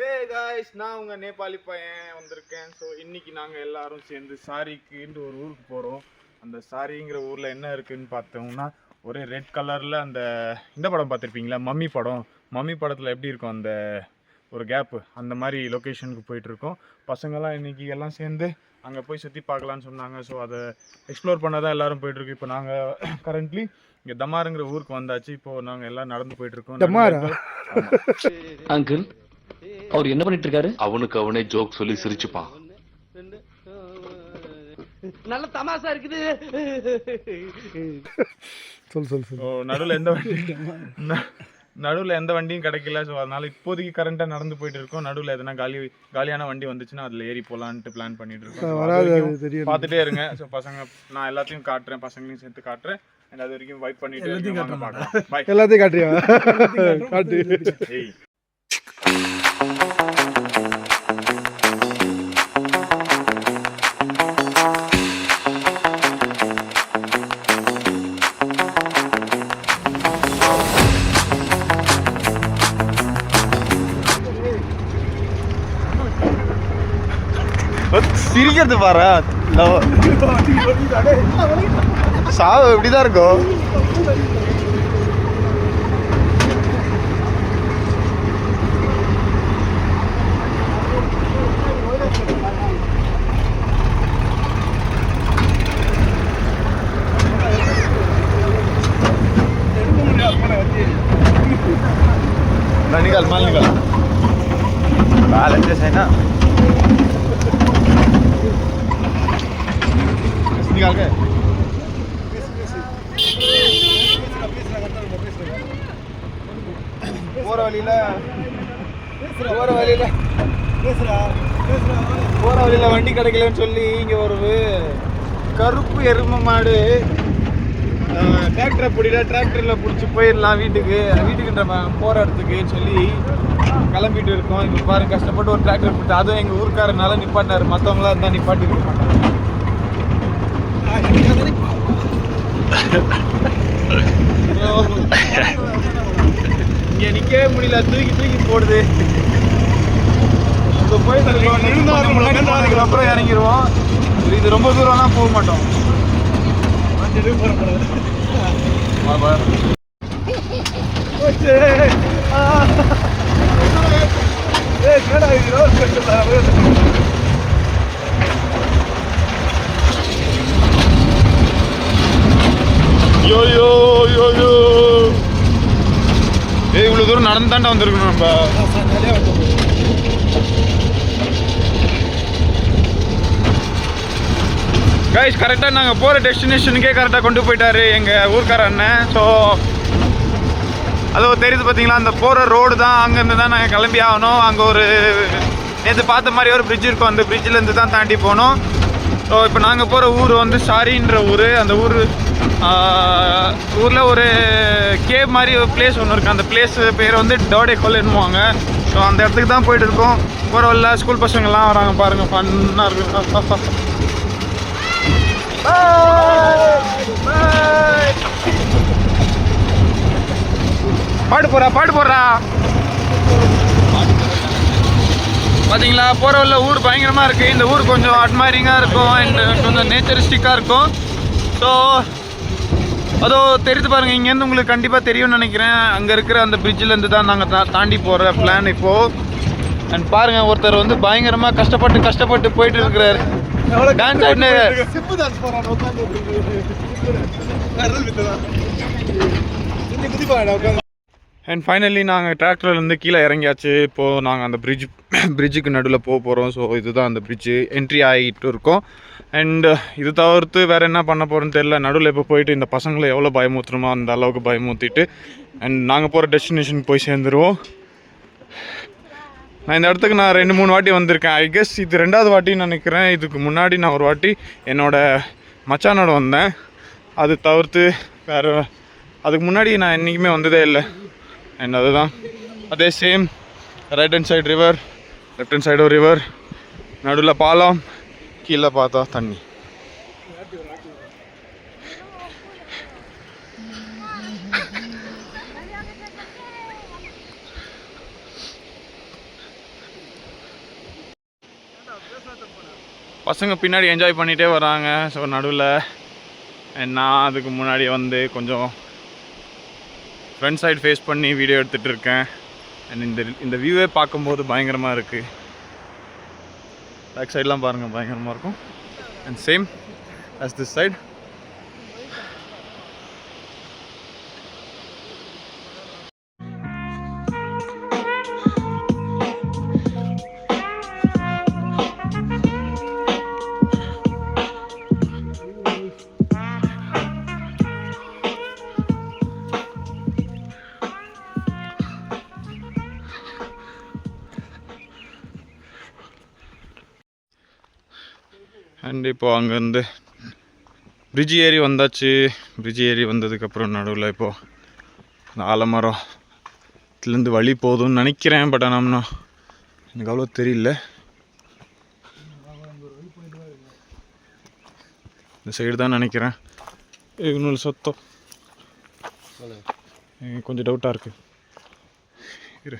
Hey guys, நான் உங்க நேபாளி பையன் வந்திருக்கேன். ஸோ இன்னைக்கு நாங்கள் எல்லாரும் சேர்ந்து சாரிக்குன்ட்டு ஒரு ஊருக்கு போகிறோம். அந்த சாரிங்கிற ஊரில் என்ன இருக்குதுன்னு பார்த்தோம்னா ஒரே ரெட் கலரில் இந்த படம் பார்த்துருப்பீங்களா, மம்மி படம். மம்மி படத்தில் எப்படி இருக்கும் அந்த ஒரு கேப்பு, அந்த மாதிரி லொக்கேஷனுக்கு போயிட்டுருக்கோம். பசங்கள்லாம் இன்றைக்கி எல்லாம் சேர்ந்து அங்கே போய் சுற்றி பார்க்கலான்னு சொன்னாங்க. ஸோ அதை எக்ஸ்ப்ளோர் பண்ண தான் எல்லோரும் போயிட்டுருக்கு. இப்போ நாங்கள் கரண்ட்லி இங்கே தமாருங்கிற ஊருக்கு வந்தாச்சு. இப்போது நாங்கள் எல்லாம் நடந்து போயிட்டுருக்கோம். அங்கிள், அவர் என்ன பண்ணிட்டு இருக்காரு? அவனுக்கு அவனே ஜோக் சொல்லி சிரிச்சுப்பான். நல்ல தமாசா இருக்குது. நடுவில் எந்த வண்டியும் கிடைக்கல. ஸோ அதனால இப்போதைக்கு கரண்ட்டாக நடந்து போயிட்டு இருக்கோம். நடுவில் எதனா காலியான வண்டி வந்துச்சுன்னா அதில் ஏறி போகலான்ட்டு பிளான் பண்ணிட்டு இருக்கோம். பார்த்துட்டே இருங்க. ஸோ பசங்க நான் எல்லாத்தையும் காட்டுறேன், பசங்களையும் சேர்த்து காட்டுறேன். அது வரைக்கும் வைப் பண்ணிட்டு எல்லாத்தையும் காட்டுறியா? காட்டு. சிரிக்கிறது பாரு, சாவு எப்படிதான் இருக்கும். निकल माल निकल बाल अच्छे से ना निकाल के போற வழியில வண்டி கிடைக்கலன்னு சொல்லி இங்க ஒரு கருப்பு எருமை மாடு டிராக்டரை பிடில, டிராக்டரில் பிடிச்சி போயிடலாம் வீட்டுக்குன்ற போகிற இடத்துக்கு சொல்லி கிளம்பிட்டு இருக்கோம். இப்போ பாருங்க, கஷ்டப்பட்டு ஒரு டிராக்டர் பிடிச்சி, அதுவும் எங்கள் ஊருக்காரனால நிப்பாட்டினார். மற்றவங்களாம் இருந்தால் நிப்பாட்டி இருக்க மாட்டாங்க. இங்கே நிற்கவே முடியல, தூக்கி போடுது. இப்போ போய் முன்னாடி அப்புறம் இறங்கிடுவோம். இது ரொம்ப தூரம்லாம் போக மாட்டோம். இவ்வளவு தூரம் நடந்து தாண்டா வந்திருக்கணும் நம்ம. கைஸ், கரெக்டாக நாங்கள் போகிற டெஸ்டினேஷனுக்கே கரெக்டாக கொண்டு போயிட்டாரு எங்கள் ஊர்க்கார அண்ணன். ஸோ அதோ தெரியுது பார்த்தீங்களா, அந்த போகிற ரோடு தான். அங்கேருந்து தான் நாங்கள் கிளம்பி ஆகணும். அங்கே ஒரு நேற்று பார்த்த மாதிரி ஒரு பிரிட்ஜ் இருக்கும், அந்த பிரிட்ஜிலேருந்து தான் தாண்டி போகணும். ஸோ இப்போ நாங்கள் போகிற ஊர் வந்து சாரின்ற ஊர். அந்த ஊரில் ஒரு கேவ் மாதிரி ஒரு பிளேஸ் ஒன்று இருக்குது. அந்த பிளேஸ் பேர் வந்து டோடே கொல்லுன்னுவாங்க. ஸோ அந்த இடத்துக்கு தான் போயிட்டு இருக்கோம். போகிற வழியில் ஸ்கூல் பசங்கள்லாம் வராங்க பாருங்கள், ஃபன்னாக இருக்குது. பாட்டு போடுறா பார்த்தீங்களா. போகிற உள்ள ஊர் பயங்கரமாக இருக்குது. இந்த ஊர் கொஞ்சம் அட்மைரிங்காக இருக்கும் அண்ட் கொஞ்சம் நேச்சரிஸ்டிக்காக இருக்கும். ஸோ அதோ தெரிஞ்சு பாருங்கள், இங்கேருந்து உங்களுக்கு கண்டிப்பாக தெரியும்னு நினைக்கிறேன். அங்கே இருக்கிற அந்த பிரிட்ஜிலேருந்து தான் நாங்கள் தாண்டி போகிற பிளான் இப்போது. அண்ட் பாருங்கள், ஒருத்தர் வந்து பயங்கரமாக கஷ்டப்பட்டு போயிட்டு இருக்கிறார். டான்ஸ் ஆடினு அண்ட் ஃபைனலி நாங்கள் டிராக்டர்லேருந்து கீழே இறங்கியாச்சு. இப்போது நாங்கள் அந்த பிரிட்ஜுக்கு நடுவில் போக போகிறோம். ஸோ இதுதான் அந்த பிரிட்ஜு, என்ட்ரி ஆகிட்டு இருக்கோம். அண்டு இது தவிர்த்து வேறு என்ன பண்ண போகிறோன்னு தெரியல. நடுவில் இப்போ போயிட்டு இந்த பசங்களை எவ்வளோ பயமுறுத்துணுமோ அந்த அளவுக்கு பயமுறுத்திட்டு அண்ட் நாங்கள் போகிற டெஸ்டினேஷனுக்கு போய் சேர்ந்துருவோம். நான் இந்த இடத்துக்கு 2-3 வாட்டி வந்திருக்கேன். ஐ கெஸ் இது 2வது வாட்டின்னு நினைக்கிறேன். இதுக்கு முன்னாடி நான் ஒரு வாட்டி என்னோடய மச்சானோட வந்தேன். அது தவிர்த்து வேறு அதுக்கு முன்னாடி நான் என்றைக்குமே வந்ததே இல்லை. அண்ட் அதுதான் அதே same right hand side river, left hand side river, நடுவில் பாலம், கீழே பார்த்தா தண்ணி. பசங்க பின்னாடி என்ஜாய் பண்ணிகிட்டே வராங்க. ஸோ நடுவில் நான் அதுக்கு முன்னாடி வந்து கொஞ்சம் ஃப்ரண்ட் சைடு ஃபேஸ் பண்ணி வீடியோ எடுத்துகிட்டு இருக்கேன். அண்ட் இந்த வியூவே பார்க்கும்போது பயங்கரமாக இருக்குது. பேக் சைட்லாம் பாருங்கள், பயங்கரமாக இருக்கும். And same as this side. And இப்போது அங்கேருந்து பிரிட்ஜ் ஏறி வந்தாச்சு. பிரிட்ஜ் ஏறி வந்ததுக்கப்புறம் நடுவில் இப்போது இந்த ஆலமரத்துலேருந்து வழி போகுதுன்னு நினைக்கிறேன். பட் ஆனால் எனக்கு அவ்வளோ தெரியல. இந்த சைடு தான் நினைக்கிறேன். இன்னொரு சத்தம் கொஞ்சம் டவுட்டாக இருக்குது. இரு,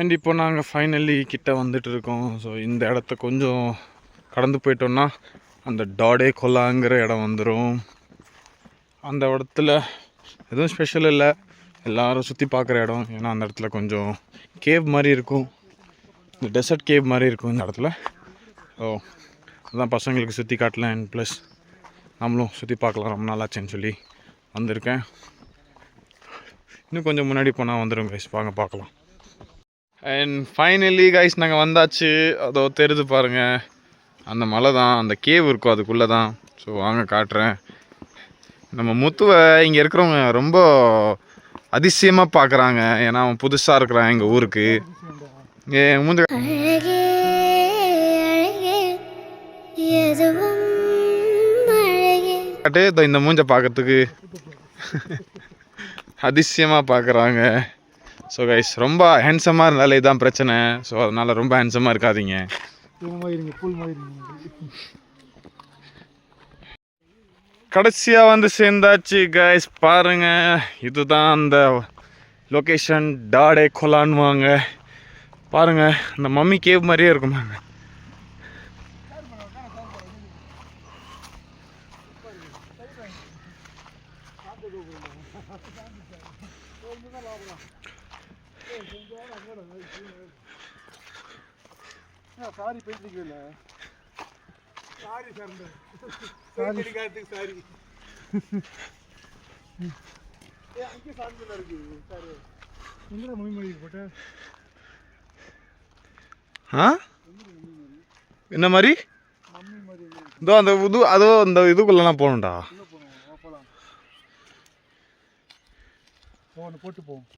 அண்ட் இப்போ நாங்கள் ஃபைனலி கிட்ட வந்துட்டு இருக்கோம். ஸோ இந்த இடத்த கொஞ்சம் கடந்து போயிட்டோம்னா அந்த டாடே கொல்லாங்கிற இடம் வந்துடும். அந்த இடத்துல எதுவும் ஸ்பெஷல் இல்லை, எல்லோரும் சுற்றி பார்க்குற இடம். ஏன்னா அந்த இடத்துல கொஞ்சம் கேவ் மாதிரி இருக்கும், இந்த டெசர்ட் கேவ் மாதிரி இருக்கும் இந்த இடத்துல. ஸோ அதுதான் பசங்களுக்கு சுற்றி காட்டலாம். அண்ட் ப்ளஸ் நம்மளும் சுற்றி பார்க்கலாம், ரொம்ப நாளாச்சுன்னு சொல்லி வந்திருக்கேன். இன்னும் கொஞ்சம் முன்னாடி போனால் வந்துடும் கைஸ், வாங்க பார்க்கலாம். அண்ட் ஃபைனலி கைஸ் நாங்கள் வந்தாச்சு. அதோ தெரிது பாருங்கள், அந்த மலை தான், அந்த கேவ் இருக்கும் அதுக்குள்ளே தான். ஸோ வாங்க காட்டுறேன். நம்ம முத்துவை இங்கே இருக்கிறவங்க ரொம்ப அதிசயமாக பார்க்குறாங்க. ஏன்னா அவன் புதுசாக இருக்கிறான் எங்கள் ஊருக்கு. மூஞ்ச காட்டு, இந்த மூஞ்ச பார்க்கறதுக்கு அதிசயமாக பார்க்குறாங்க. ஸோ கைஸ் ரொம்ப ஹேண்ட்ஸமாக இருந்தாலே இதுதான் பிரச்சனை. ஸோ அதனால் ரொம்ப ஹேண்ட்ஸமாக இருக்காதீங்க. கடைசியாக வந்து சேர்ந்தாச்சு கைஸ், பாருங்க. இதுதான் அந்த லொக்கேஷன், டாடே கொலான்வாங்க. பாருங்க, இந்த மம்மி கேவ் மாதிரியே இருக்குமாங்க. சாரி பேசிக்கல, சாரி சார், சாரி அங்கே சார்ஜில் இருக்கு சார். எங்கடா மொழி போட்ட? என்ன மாதிரி? இதோ அந்த அதோ அந்த இதுக்குள்ளலாம் போகணும்டா. போட்டு போவோம்.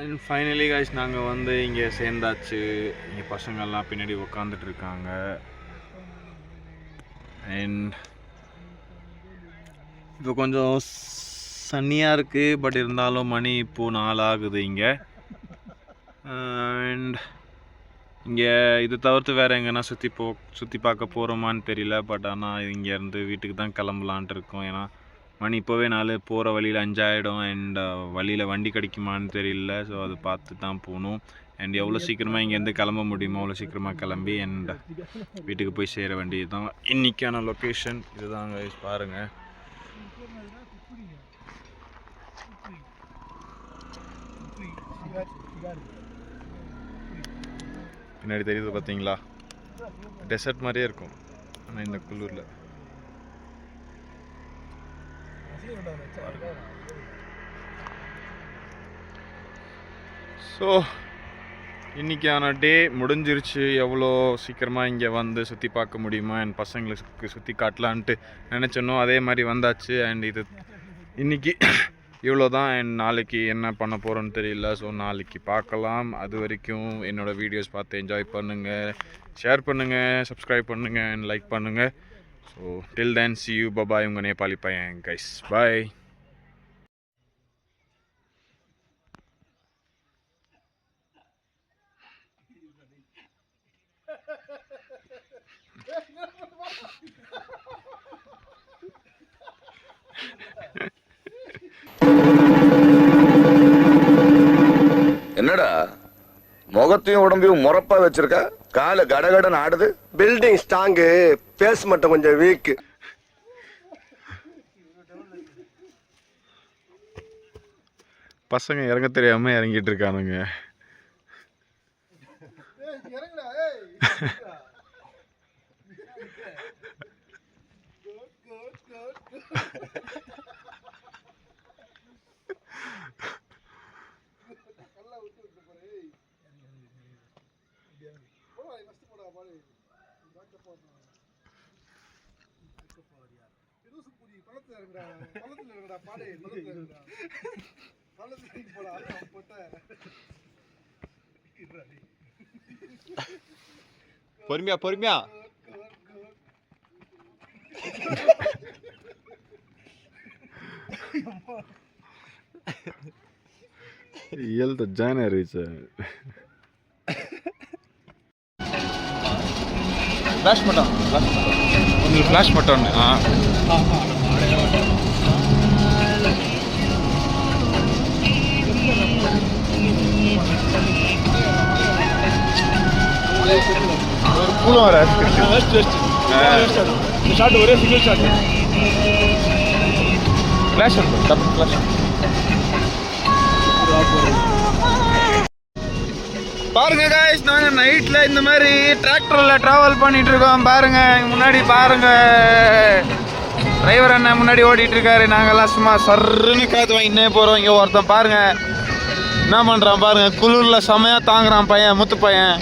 அண்ட் ஃபைனலி காய்ஸ் நாங்கள் வந்து இங்கே சேர்ந்தாச்சு. இங்கே பசங்கள்லாம் பின்னாடி உட்காந்துட்டு இருக்காங்க. அண்ட் இப்போ கொஞ்சம் சன்னியாக இருக்குது, பட் இருந்தாலும் மணி இப்போது 4 ஆகுது இங்கே. அண்ட் இங்கே இது தவிர்த்து வேறு எங்கன்னா சுற்றி பார்க்க போகிறோமான்னு தெரியல. பட் ஆனால் இங்கேருந்து வீட்டுக்கு தான் கிளம்பலான்ட்டு இருக்கோம். ஏன்னா மணி இப்போவே 4, போகிற வழியில் 5 ஆகிடும். அண்ட் வழியில் வண்டி கிடைக்குமான்னு தெரியல. ஸோ அதை பார்த்து தான் போகணும். அண்ட் எவ்வளோ சீக்கிரமாக இங்கேருந்து கிளம்ப முடியுமோ அவ்வளோ சீக்கிரமாக கிளம்பி அண்ட் வீட்டுக்கு போய் சேர வேண்டியது தான் இன்றைக்கான லொக்கேஷன். இதுதாங்க பாருங்கள். பின்னாடி தெரியுது பார்த்தீங்களா, டெசர்ட் மாதிரியே இருக்கும் ஆனால் இந்த குளூரில். ஸோ இன்றைக்கான டே முடிஞ்சிருச்சு. எவ்வளோ சீக்கிரமாக இங்கே வந்து சுற்றி பார்க்க முடியுமா என் பசங்களுக்கு சுற்றி காட்டலான்ட்டு நினச்சனோ அதே மாதிரி வந்தாச்சு. அண்ட் இது இன்றைக்கி இவ்வளோ தான். அண்ட் நாளைக்கு என்ன பண்ண போகிறோன்னு தெரியல. ஸோ நாளைக்கு பார்க்கலாம். அது வரைக்கும் என்னோடய வீடியோஸ் பார்த்து என்ஜாய் பண்ணுங்கள், ஷேர் பண்ணுங்கள், சப்ஸ்கிரைப் பண்ணுங்கள் அண்ட் லைக் பண்ணுங்கள். So till then see you, bye-bye. உங்கள் நேபாளி பையன் கைஸ், பாய். என்னடா முகத்தையும் உடம்பையும் முறப்பா வச்சிருக்க, கால கடகடன் ஆடுது. பில்டிங் ஸ்ட்ராங்கு, பேஸ் மட்டும் கொஞ்சம் வீக். பசங்க இறங்க தெரியாம இறங்கிட்டு இருக்கானுங்க. பொறுமையா பொறுமையா. Yelta January. Flash button. Only flash button. ஒரு கூலம் வராது. இந்த ஷாட் ஒரே single shot. Flash double flash. பாருங்க காய்ஸ், நாங்க நைட்ல இந்த மாதிரி டிராக்டர்ல டிராவல் பண்ணிட்டு இருக்கோம். பாருங்க முன்னாடி பாருங்க, டிரைவர் அண்ணன் முன்னாடி ஓடிட்டு இருக்காரு. நாங்கெல்லாம் சும்மா சர்ன்னு காத்து வாங்கினே போறோம். இங்க ஒருத்தன் பாருங்க என்ன பண்றான் பாருங்க, குளிர்ல செமையா தாங்குறான் பையன், முத்து பையன்.